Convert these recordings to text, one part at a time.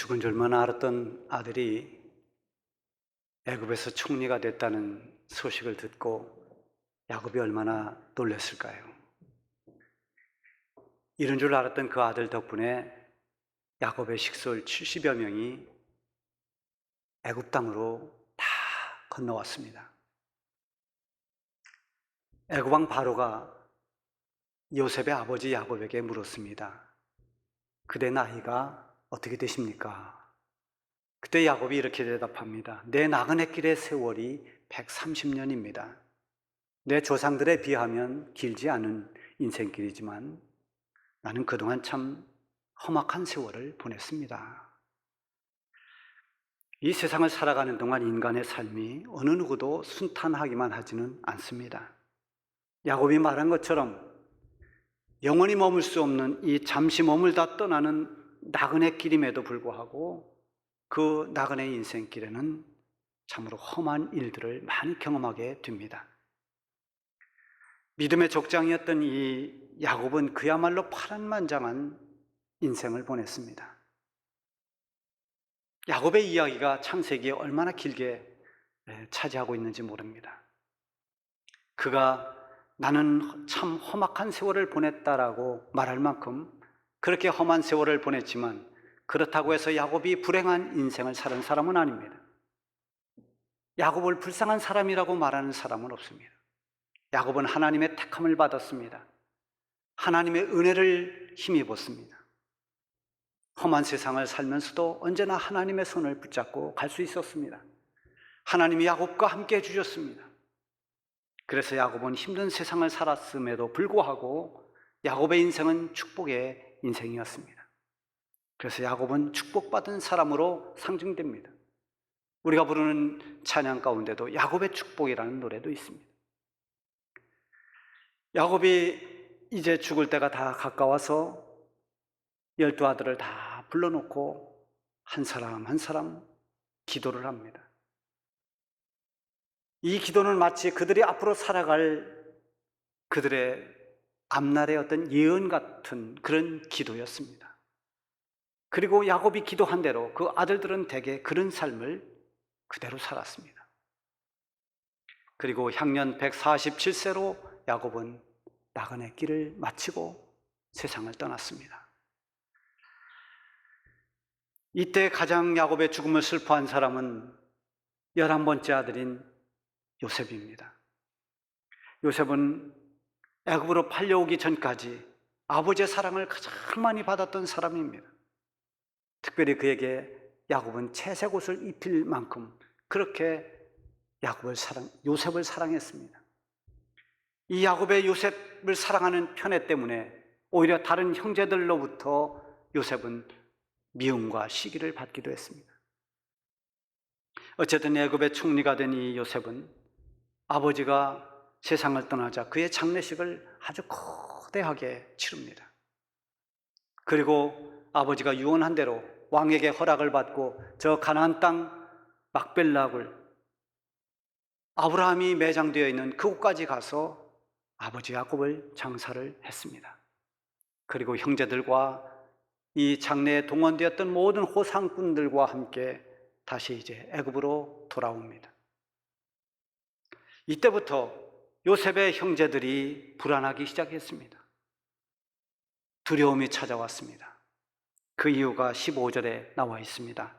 죽은 줄만 알았던 아들이 애굽에서 총리가 됐다는 소식을 듣고 야곱이 얼마나 놀랐을까요? 이런 줄 알았던 그 아들 덕분에 야곱의 식솔 70여 명이 애굽 땅으로 다 건너왔습니다. 애굽 왕 바로가 요셉의 아버지 야곱에게 물었습니다. 그대 나이가 어떻게 되십니까? 그때 야곱이 이렇게 대답합니다. 내 나그네 길의 세월이 130년입니다. 내 조상들에 비하면 길지 않은 인생길이지만 나는 그동안 참 험악한 세월을 보냈습니다. 이 세상을 살아가는 동안 인간의 삶이 어느 누구도 순탄하기만 하지는 않습니다. 야곱이 말한 것처럼 영원히 머물 수 없는 이 잠시 머물다 떠나는 나그네 길임에도 불구하고 그 나그네 인생길에는 참으로 험한 일들을 많이 경험하게 됩니다. 믿음의 족장이었던 이 야곱은 그야말로 파란만장한 인생을 보냈습니다. 야곱의 이야기가 창세기에 얼마나 길게 차지하고 있는지 모릅니다. 그가 나는 참 험악한 세월을 보냈다라고 말할 만큼 그렇게 험한 세월을 보냈지만 그렇다고 해서 야곱이 불행한 인생을 사는 사람은 아닙니다. 야곱을 불쌍한 사람이라고 말하는 사람은 없습니다. 야곱은 하나님의 택함을 받았습니다. 하나님의 은혜를 힘입었습니다. 험한 세상을 살면서도 언제나 하나님의 손을 붙잡고 갈 수 있었습니다. 하나님이 야곱과 함께 해주셨습니다. 그래서 야곱은 힘든 세상을 살았음에도 불구하고 야곱의 인생은 축복의 인생이었습니다. 그래서 야곱은 축복받은 사람으로 상징됩니다. 우리가 부르는 찬양 가운데도 야곱의 축복이라는 노래도 있습니다. 야곱이 이제 죽을 때가 다 가까워서 12 아들을 다 불러놓고 한 사람 한 사람 기도를 합니다. 이 기도는 마치 그들이 앞으로 살아갈 그들의 앞날의 어떤 예언 같은 그런 기도였습니다. 그리고 야곱이 기도한 대로 그 아들들은 대개 그런 삶을 그대로 살았습니다. 그리고 향년 147세로 야곱은 나그네 길을 마치고 세상을 떠났습니다. 이때 가장 야곱의 죽음을 슬퍼한 사람은 11번째 아들인 요셉입니다. 요셉은 애굽으로 팔려오기 전까지 아버지의 사랑을 가장 많이 받았던 사람입니다. 특별히 그에게 야곱은 채색 옷을 입힐 만큼 그렇게 요셉을 사랑했습니다. 이 야곱의 요셉을 사랑하는 편애 때문에 오히려 다른 형제들로부터 요셉은 미움과 시기를 받기도 했습니다. 어쨌든 애굽의 총리가 된 이 요셉은 아버지가 세상을 떠나자 그의 장례식을 아주 거대하게 치릅니다. 그리고 아버지가 유언한 대로 왕에게 허락을 받고 저 가나안 땅 막벨라 굴 아브라함이 매장되어 있는 그곳까지 가서 아버지 야곱을 장사를 했습니다. 그리고 형제들과 이 장례에 동원되었던 모든 호상꾼들과 함께 다시 이제 애굽으로 돌아옵니다. 이때부터 요셉의 형제들이 불안하기 시작했습니다. 두려움이 찾아왔습니다. 그 이유가 15절에 나와 있습니다.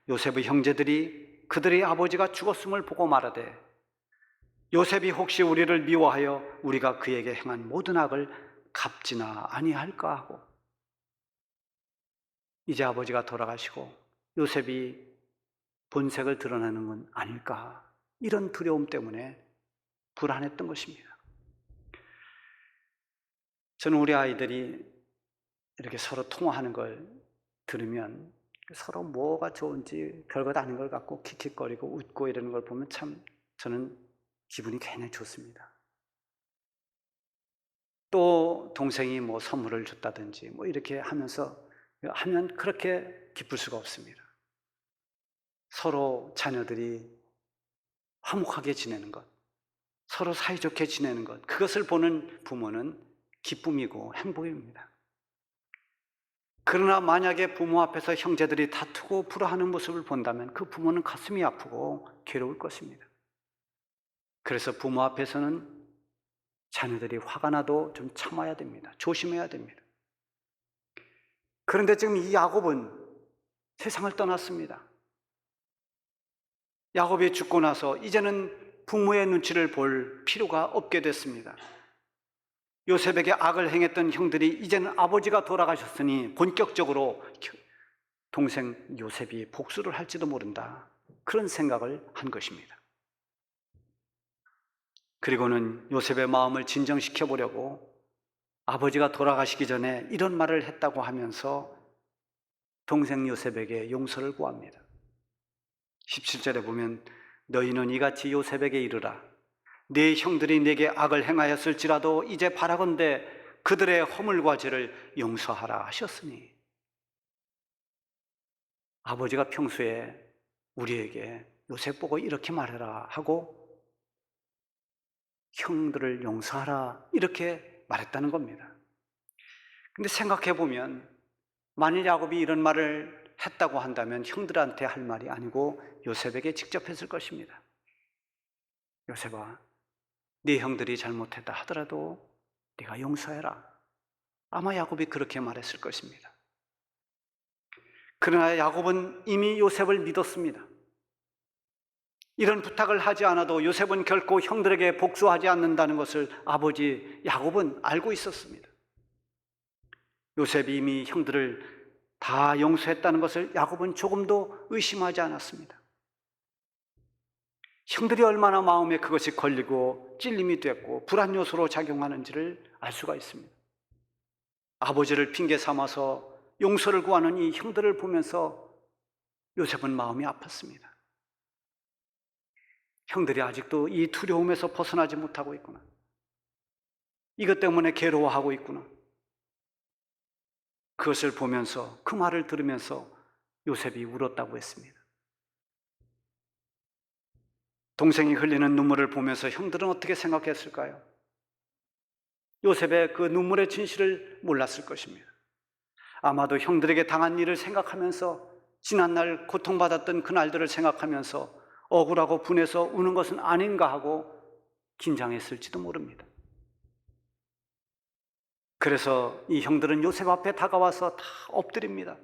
요셉의 형제들이 그들의 아버지가 죽었음을 보고 말하되 요셉이 혹시 우리를 미워하여 우리가 그에게 행한 모든 악을 갚지나 아니할까 하고, 이제 아버지가 돌아가시고 요셉이 본색을 드러내는 건 아닐까, 이런 두려움 때문에 불안했던 것입니다. 저는 우리 아이들이 이렇게 서로 통화하는 걸 들으면 서로 뭐가 좋은지 별것 아닌 걸 갖고 킥킥거리고 웃고 이러는 걸 보면 참 저는 기분이 굉장히 좋습니다. 또 동생이 뭐 선물을 줬다든지 뭐 이렇게 하면 그렇게 기쁠 수가 없습니다. 서로 자녀들이 화목하게 지내는 것, 서로 사이좋게 지내는 것, 그것을 보는 부모는 기쁨이고 행복입니다. 그러나 만약에 부모 앞에서 형제들이 다투고 불화하는 모습을 본다면 그 부모는 가슴이 아프고 괴로울 것입니다. 그래서 부모 앞에서는 자녀들이 화가 나도 좀 참아야 됩니다. 조심해야 됩니다. 그런데 지금 이 야곱은 세상을 떠났습니다. 야곱이 죽고 나서 이제는 부모의 눈치를 볼 필요가 없게 됐습니다. 요셉에게 악을 행했던 형들이 이제는 아버지가 돌아가셨으니 본격적으로 동생 요셉이 복수를 할지도 모른다. 그런 생각을 한 것입니다. 그리고는 요셉의 마음을 진정시켜 보려고 아버지가 돌아가시기 전에 이런 말을 했다고 하면서 동생 요셉에게 용서를 구합니다. 17절에 보면 너희는 이같이 요셉에게 이르라. 네 형들이 내게 악을 행하였을지라도 이제 바라건대 그들의 허물과 죄를 용서하라 하셨으니, 아버지가 평소에 우리에게 요셉 보고 이렇게 말해라 하고 형들을 용서하라 이렇게 말했다는 겁니다. 근데 생각해 보면 만일 야곱이 이런 말을 했다고 한다면 형들한테 할 말이 아니고 요셉에게 직접 했을 것입니다. 요셉아, 네 형들이 잘못했다 하더라도 네가 용서해라. 아마 야곱이 그렇게 말했을 것입니다. 그러나 야곱은 이미 요셉을 믿었습니다. 이런 부탁을 하지 않아도 요셉은 결코 형들에게 복수하지 않는다는 것을 아버지 야곱은 알고 있었습니다. 요셉이 이미 형들을 다 용서했다는 것을 야곱은 조금도 의심하지 않았습니다. 형들이 얼마나 마음에 그것이 걸리고 찔림이 됐고 불안 요소로 작용하는지를 알 수가 있습니다. 아버지를 핑계 삼아서 용서를 구하는 이 형들을 보면서 요셉은 마음이 아팠습니다. 형들이 아직도 이 두려움에서 벗어나지 못하고 있구나. 이것 때문에 괴로워하고 있구나. 그것을 보면서, 그 말을 들으면서 요셉이 울었다고 했습니다. 동생이 흘리는 눈물을 보면서 형들은 어떻게 생각했을까요? 요셉의 그 눈물의 진실을 몰랐을 것입니다. 아마도 형들에게 당한 일을 생각하면서, 지난날 고통받았던 그날들을 생각하면서 억울하고 분해서 우는 것은 아닌가 하고 긴장했을지도 모릅니다. 그래서 이 형들은 요셉 앞에 다가와서 다 엎드립니다.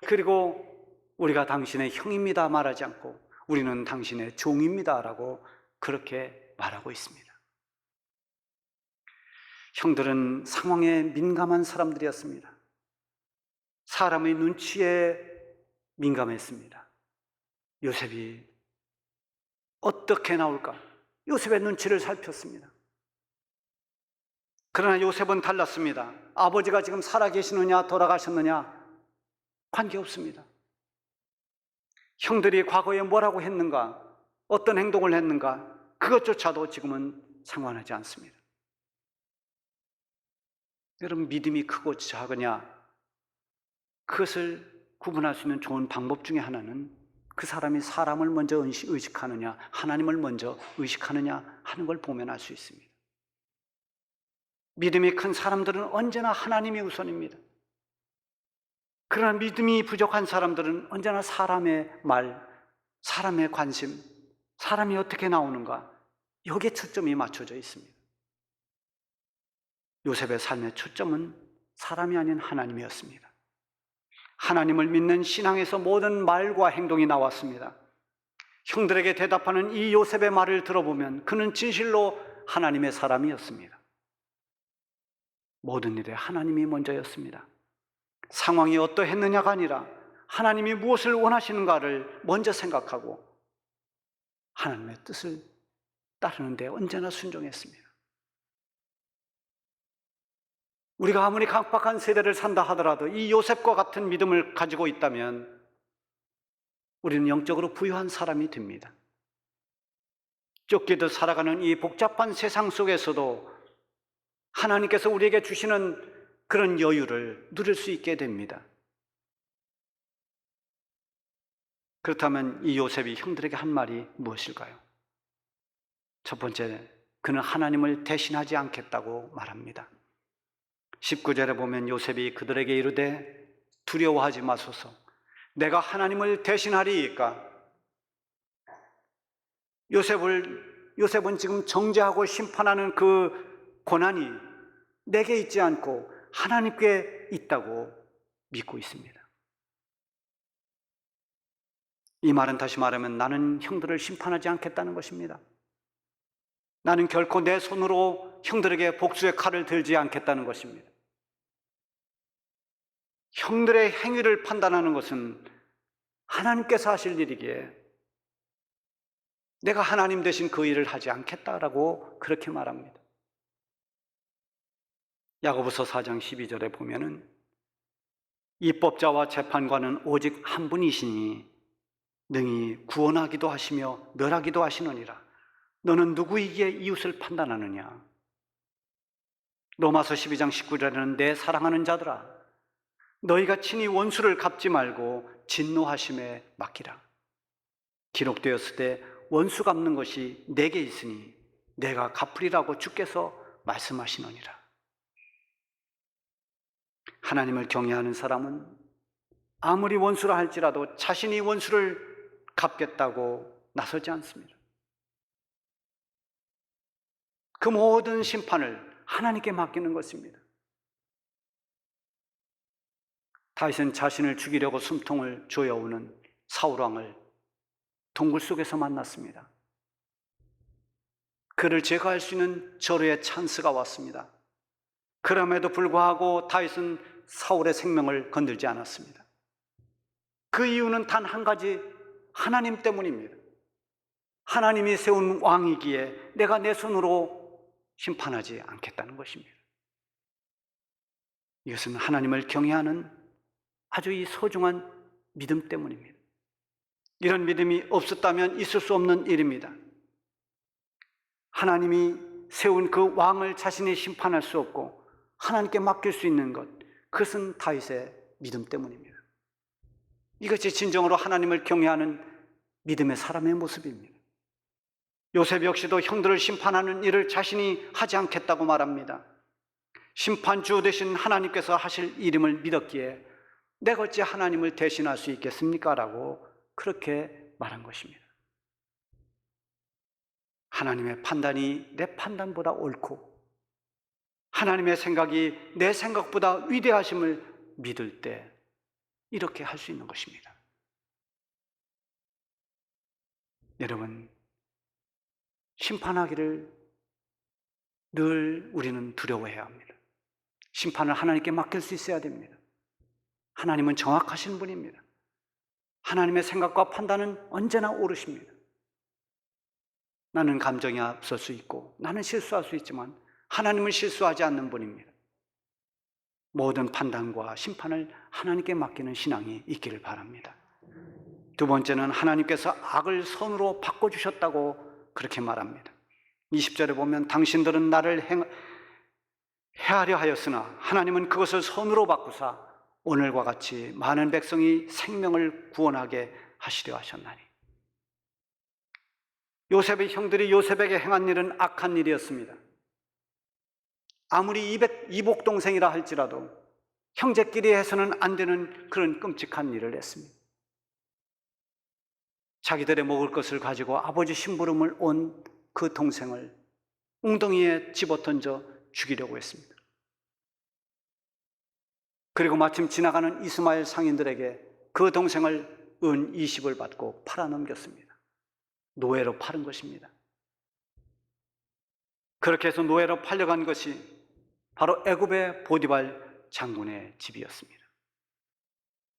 그리고 우리가 당신의 형입니다 말하지 않고 우리는 당신의 종입니다 라고 그렇게 말하고 있습니다. 형들은 상황에 민감한 사람들이었습니다. 사람의 눈치에 민감했습니다. 요셉이 어떻게 나올까? 요셉의 눈치를 살폈습니다. 그러나 요셉은 달랐습니다. 아버지가 지금 살아계시느냐 돌아가셨느냐 관계없습니다. 형들이 과거에 뭐라고 했는가, 어떤 행동을 했는가, 그것조차도 지금은 상관하지 않습니다. 여러분, 믿음이 크고 작으냐, 그것을 구분할 수 있는 좋은 방법 중에 하나는 그 사람이 사람을 먼저 의식하느냐, 하나님을 먼저 의식하느냐 하는 걸 보면 알 수 있습니다. 믿음이 큰 사람들은 언제나 하나님이 우선입니다. 그러나 믿음이 부족한 사람들은 언제나 사람의 말, 사람의 관심, 사람이 어떻게 나오는가, 여기에 초점이 맞춰져 있습니다. 요셉의 삶의 초점은 사람이 아닌 하나님이었습니다. 하나님을 믿는 신앙에서 모든 말과 행동이 나왔습니다. 형들에게 대답하는 이 요셉의 말을 들어보면 그는 진실로 하나님의 사람이었습니다. 모든 일에 하나님이 먼저였습니다. 상황이 어떠했느냐가 아니라 하나님이 무엇을 원하시는가를 먼저 생각하고 하나님의 뜻을 따르는 데 언제나 순종했습니다. 우리가 아무리 각박한 세대를 산다 하더라도 이 요셉과 같은 믿음을 가지고 있다면 우리는 영적으로 부유한 사람이 됩니다. 쫓기듯 살아가는 이 복잡한 세상 속에서도 하나님께서 우리에게 주시는 그런 여유를 누릴 수 있게 됩니다. 그렇다면 이 요셉이 형들에게 한 말이 무엇일까요? 첫 번째, 그는 하나님을 대신하지 않겠다고 말합니다. 19절에 보면 요셉이 그들에게 이르되 두려워하지 마소서. 내가 하나님을 대신하리이까. 요셉은 지금 정죄하고 심판하는 그 고난이 내게 있지 않고 하나님께 있다고 믿고 있습니다. 이 말은 다시 말하면 나는 형들을 심판하지 않겠다는 것입니다. 나는 결코 내 손으로 형들에게 복수의 칼을 들지 않겠다는 것입니다. 형들의 행위를 판단하는 것은 하나님께서 하실 일이기에 내가 하나님 대신 그 일을 하지 않겠다라고 그렇게 말합니다. 야고보서 4장 12절에 보면은 입법자와 재판관은 오직 한 분이시니 능히 구원하기도 하시며 멸하기도 하시느니라. 너는 누구이기에 이웃을 판단하느냐? 로마서 12장 19절에는 내 사랑하는 자들아, 너희가 친히 원수를 갚지 말고 진노하심에 맡기라. 기록되었을 때 원수 갚는 것이 내게 있으니 내가 갚으리라고 주께서 말씀하시느니라. 하나님을 경외하는 사람은 아무리 원수라 할지라도 자신이 원수를 갚겠다고 나서지 않습니다. 그 모든 심판을 하나님께 맡기는 것입니다. 다윗은 자신을 죽이려고 숨통을 조여오는 사울왕을 동굴 속에서 만났습니다. 그를 제거할 수 있는 절호의 찬스가 왔습니다. 그럼에도 불구하고 다윗은 사울의 생명을 건들지 않았습니다. 그 이유는 단 한 가지, 하나님 때문입니다. 하나님이 세운 왕이기에 내가 내 손으로 심판하지 않겠다는 것입니다. 이것은 하나님을 경외하는 아주 이 소중한 믿음 때문입니다. 이런 믿음이 없었다면 있을 수 없는 일입니다. 하나님이 세운 그 왕을 자신이 심판할 수 없고 하나님께 맡길 수 있는 것, 그것은 다윗의 믿음 때문입니다. 이것이 진정으로 하나님을 경외하는 믿음의 사람의 모습입니다. 요셉 역시도 형들을 심판하는 일을 자신이 하지 않겠다고 말합니다. 심판주 되신 하나님께서 하실 일임을 믿었기에 내가 어찌 하나님을 대신할 수 있겠습니까? 라고 그렇게 말한 것입니다. 하나님의 판단이 내 판단보다 옳고 하나님의 생각이 내 생각보다 위대하심을 믿을 때 이렇게 할 수 있는 것입니다. 여러분, 심판하기를 늘 우리는 두려워해야 합니다. 심판을 하나님께 맡길 수 있어야 됩니다. 하나님은 정확하신 분입니다. 하나님의 생각과 판단은 언제나 옳으십니다. 나는 감정이 앞설 수 있고 나는 실수할 수 있지만 하나님은 실수하지 않는 분입니다. 모든 판단과 심판을 하나님께 맡기는 신앙이 있기를 바랍니다. 두 번째는 하나님께서 악을 선으로 바꿔주셨다고 그렇게 말합니다. 20절에 보면 당신들은 나를 해하려 하였으나 하나님은 그것을 선으로 바꾸사 오늘과 같이 많은 백성이 생명을 구원하게 하시려 하셨나니. 요셉의 형들이 요셉에게 행한 일은 악한 일이었습니다. 아무리 이복 동생이라 할지라도 형제끼리 해서는 안 되는 그런 끔찍한 일을 했습니다. 자기들의 먹을 것을 가지고 아버지 심부름을 온 그 동생을 웅덩이에 집어던져 죽이려고 했습니다. 그리고 마침 지나가는 이스마엘 상인들에게 그 동생을 은 20을 받고 팔아넘겼습니다. 노예로 팔은 것입니다. 그렇게 해서 노예로 팔려간 것이 바로 애굽의 보디발 장군의 집이었습니다.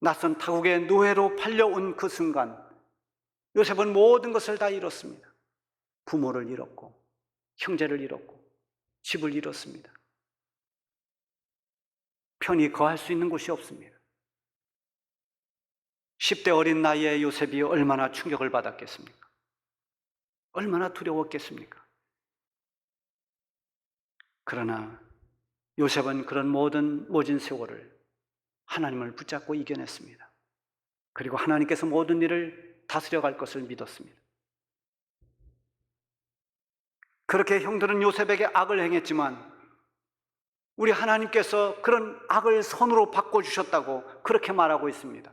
낯선 타국의 노예로 팔려온 그 순간 요셉은 모든 것을 다 잃었습니다. 부모를 잃었고 형제를 잃었고 집을 잃었습니다. 편히 거할 수 있는 곳이 없습니다. 10대 어린 나이에 요셉이 얼마나 충격을 받았겠습니까? 얼마나 두려웠겠습니까? 그러나 요셉은 그런 모진 세월을 하나님을 붙잡고 이겨냈습니다. 그리고 하나님께서 모든 일을 다스려갈 것을 믿었습니다. 그렇게 형들은 요셉에게 악을 행했지만 우리 하나님께서 그런 악을 선으로 바꿔주셨다고 그렇게 말하고 있습니다.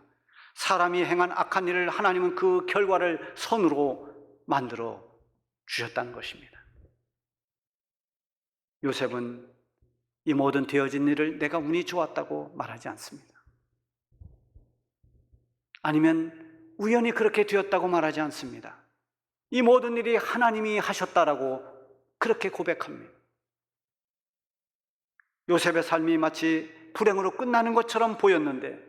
사람이 행한 악한 일을 하나님은 그 결과를 선으로 만들어 주셨다는 것입니다. 요셉은 이 모든 되어진 일을 내가 운이 좋았다고 말하지 않습니다. 아니면 우연히 그렇게 되었다고 말하지 않습니다. 이 모든 일이 하나님이 하셨다라고 그렇게 고백합니다. 요셉의 삶이 마치 불행으로 끝나는 것처럼 보였는데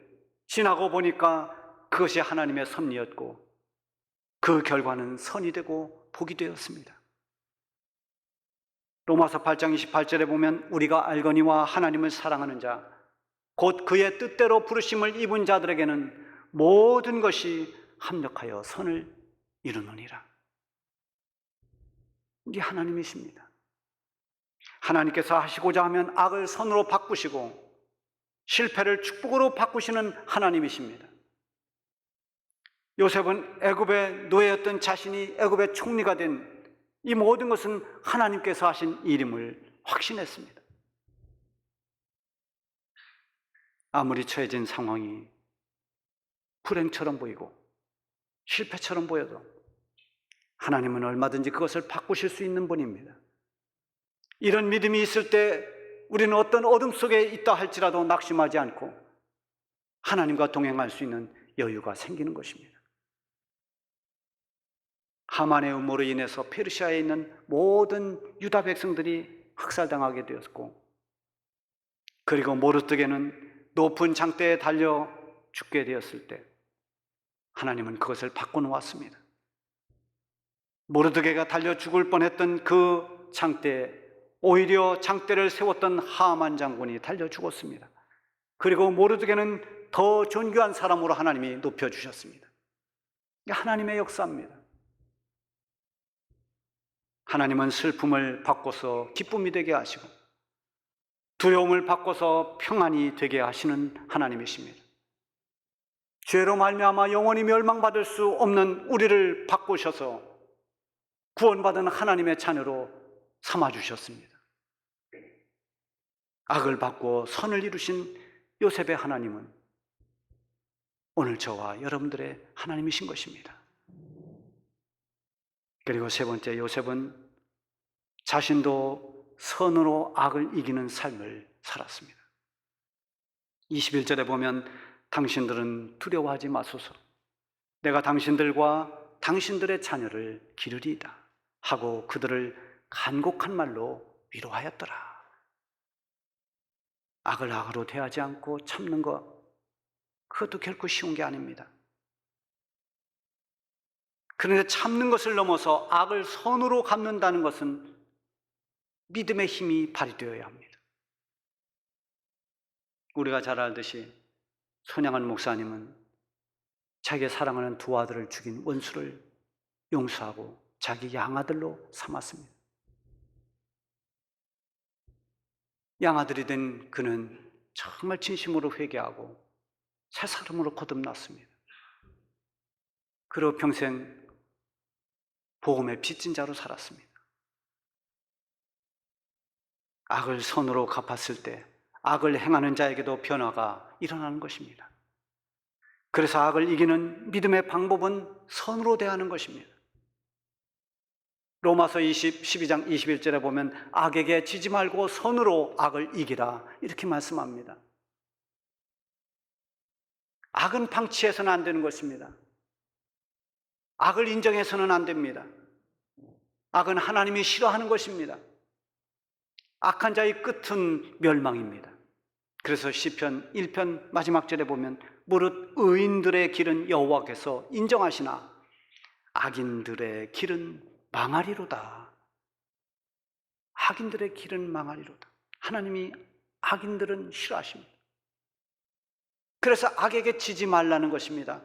지나고 보니까 그것이 하나님의 섭리였고 그 결과는 선이 되고 복이 되었습니다. 로마서 8장 28절에 보면 우리가 알거니와 하나님을 사랑하는 자 곧 그의 뜻대로 부르심을 입은 자들에게는 모든 것이 합력하여 선을 이루느니라. 이게 하나님이십니다. 하나님께서 하시고자 하면 악을 선으로 바꾸시고 실패를 축복으로 바꾸시는 하나님이십니다. 요셉은 애굽의 노예였던 자신이 애굽의 총리가 된 이 모든 것은 하나님께서 하신 일임을 확신했습니다. 아무리 처해진 상황이 불행처럼 보이고 실패처럼 보여도 하나님은 얼마든지 그것을 바꾸실 수 있는 분입니다. 이런 믿음이 있을 때 우리는 어떤 어둠 속에 있다 할지라도 낙심하지 않고 하나님과 동행할 수 있는 여유가 생기는 것입니다. 하만의 음모로 인해서 페르시아에 있는 모든 유다 백성들이 학살당하게 되었고, 그리고 모르드게는 높은 장대에 달려 죽게 되었을 때 하나님은 그것을 바꿔놓았습니다. 모르드게가 달려 죽을 뻔했던 그 장대에 오히려 장대를 세웠던 하만 장군이 달려 죽었습니다. 그리고 모르드게는 더 존귀한 사람으로 하나님이 높여주셨습니다. 이게 하나님의 역사입니다. 하나님은 슬픔을 바꿔서 기쁨이 되게 하시고 두려움을 바꿔서 평안이 되게 하시는 하나님이십니다. 죄로 말미암아 영원히 멸망받을 수 없는 우리를 바꾸셔서 구원받은 하나님의 자녀로 삼아주셨습니다. 악을 바꾸어 선을 이루신 요셉의 하나님은 오늘 저와 여러분들의 하나님이신 것입니다. 그리고 세 번째, 요셉은 자신도 선으로 악을 이기는 삶을 살았습니다. 21절에 보면 당신들은 두려워하지 마소서. 내가 당신들과 당신들의 자녀를 기르리이다 하고 그들을 간곡한 말로 위로하였더라. 악을 악으로 대하지 않고 참는 것, 그것도 결코 쉬운 게 아닙니다. 그런데 참는 것을 넘어서 악을 선으로 갚는다는 것은 믿음의 힘이 발휘되어야 합니다. 우리가 잘 알듯이 손양한 목사님은 자기의 사랑하는 두 아들을 죽인 원수를 용서하고 자기 양아들로 삼았습니다. 양아들이 된 그는 정말 진심으로 회개하고 새 사람으로 거듭났습니다. 그리고 평생 복음의 빚진 자로 살았습니다. 악을 선으로 갚았을 때 악을 행하는 자에게도 변화가 일어나는 것입니다. 그래서 악을 이기는 믿음의 방법은 선으로 대하는 것입니다. 로마서 12장 21절에 보면 악에게 지지 말고 선으로 악을 이기라 이렇게 말씀합니다. 악은 방치해서는 안 되는 것입니다. 악을 인정해서는 안 됩니다. 악은 하나님이 싫어하는 것입니다. 악한 자의 끝은 멸망입니다. 그래서 시편 1편 마지막 절에 보면 무릇 의인들의 길은 여호와께서 인정하시나 악인들의 길은 망하리로다. 악인들의 길은 망하리로다. 하나님이 악인들은 싫어하십니다. 그래서 악에게 지지 말라는 것입니다.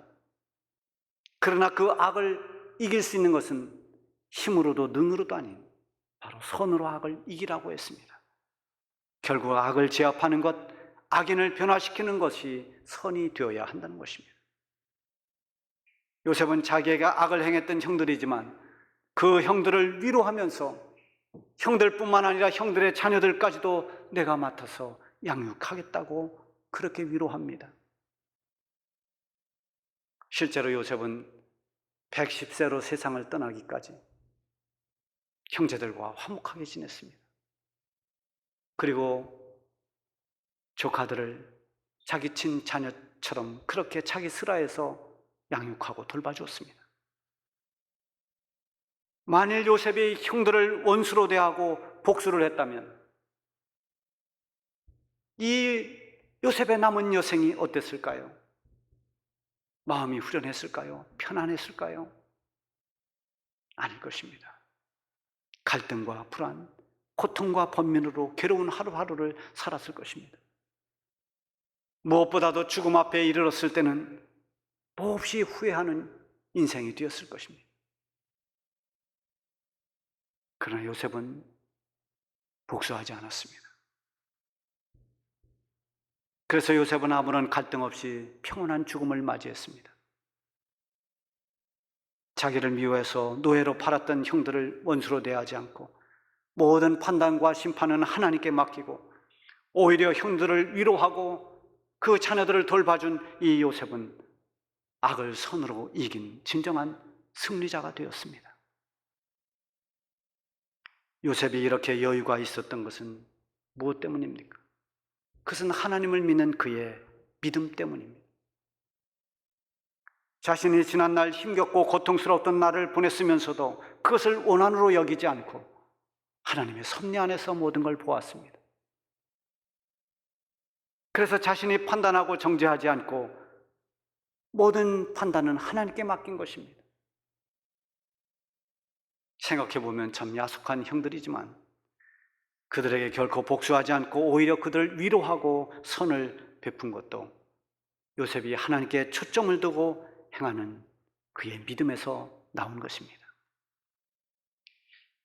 그러나 그 악을 이길 수 있는 것은 힘으로도 능으로도 아닌 바로 선으로 악을 이기라고 했습니다. 결국 악을 제압하는 것, 악인을 변화시키는 것이 선이 되어야 한다는 것입니다. 요셉은 자기가 악을 행했던 형들이지만 그 형들을 위로하면서 형들뿐만 아니라 형들의 자녀들까지도 내가 맡아서 양육하겠다고 그렇게 위로합니다. 실제로 요셉은 110세로 세상을 떠나기까지 형제들과 화목하게 지냈습니다. 그리고 조카들을 자기 친자녀처럼 그렇게 자기 슬하에서 양육하고 돌봐주었습니다. 만일 요셉이 형들을 원수로 대하고 복수를 했다면 이 요셉의 남은 여생이 어땠을까요? 마음이 후련했을까요? 편안했을까요? 아닐 것입니다. 갈등과 불안, 고통과 번민으로 괴로운 하루하루를 살았을 것입니다. 무엇보다도 죽음 앞에 이르렀을 때는 몹시 후회하는 인생이 되었을 것입니다. 그러나 요셉은 복수하지 않았습니다. 그래서 요셉은 아무런 갈등 없이 평온한 죽음을 맞이했습니다. 자기를 미워해서 노예로 팔았던 형들을 원수로 대하지 않고 모든 판단과 심판은 하나님께 맡기고 오히려 형들을 위로하고 그 자녀들을 돌봐준 이 요셉은 악을 선으로 이긴 진정한 승리자가 되었습니다. 요셉이 이렇게 여유가 있었던 것은 무엇 때문입니까? 그것은 하나님을 믿는 그의 믿음 때문입니다. 자신이 지난날 힘겹고 고통스러웠던 날을 보냈으면서도 그것을 원한으로 여기지 않고 하나님의 섭리 안에서 모든 걸 보았습니다. 그래서 자신이 판단하고 정죄하지 않고 모든 판단은 하나님께 맡긴 것입니다. 생각해보면 참 야속한 형들이지만 그들에게 결코 복수하지 않고 오히려 그들을 위로하고 선을 베푼 것도 요셉이 하나님께 초점을 두고 행하는 그의 믿음에서 나온 것입니다.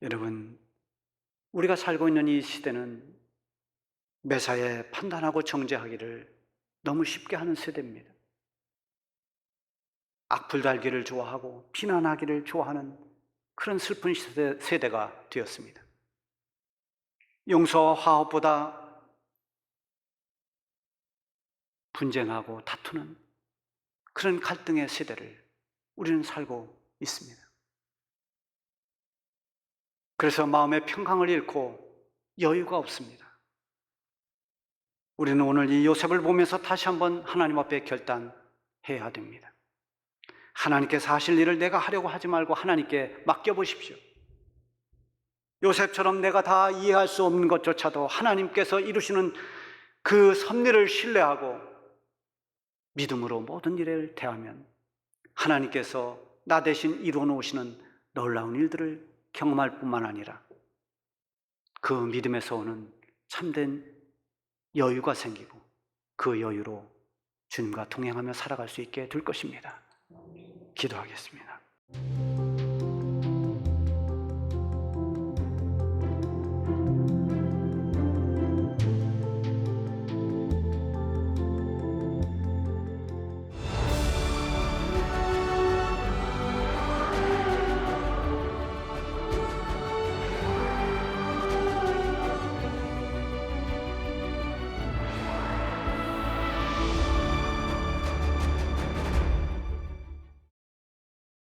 여러분, 우리가 살고 있는 이 시대는 매사에 판단하고 정죄하기를 너무 쉽게 하는 세대입니다. 악플 달기를 좋아하고 비난하기를 좋아하는 그런 슬픈 세대가 되었습니다. 용서와 화합보다 분쟁하고 다투는 그런 갈등의 세대를 우리는 살고 있습니다. 그래서 마음의 평강을 잃고 여유가 없습니다. 우리는 오늘 이 요셉을 보면서 다시 한번 하나님 앞에 결단해야 됩니다. 하나님께서 하실 일을 내가 하려고 하지 말고 하나님께 맡겨보십시오. 요셉처럼 내가 다 이해할 수 없는 것조차도 하나님께서 이루시는 그 섭리를 신뢰하고 믿음으로 모든 일을 대하면 하나님께서 나 대신 이루어 놓으시는 놀라운 일들을 경험할 뿐만 아니라 그 믿음에서 오는 참된 여유가 생기고 그 여유로 주님과 동행하며 살아갈 수 있게 될 것입니다. 기도하겠습니다.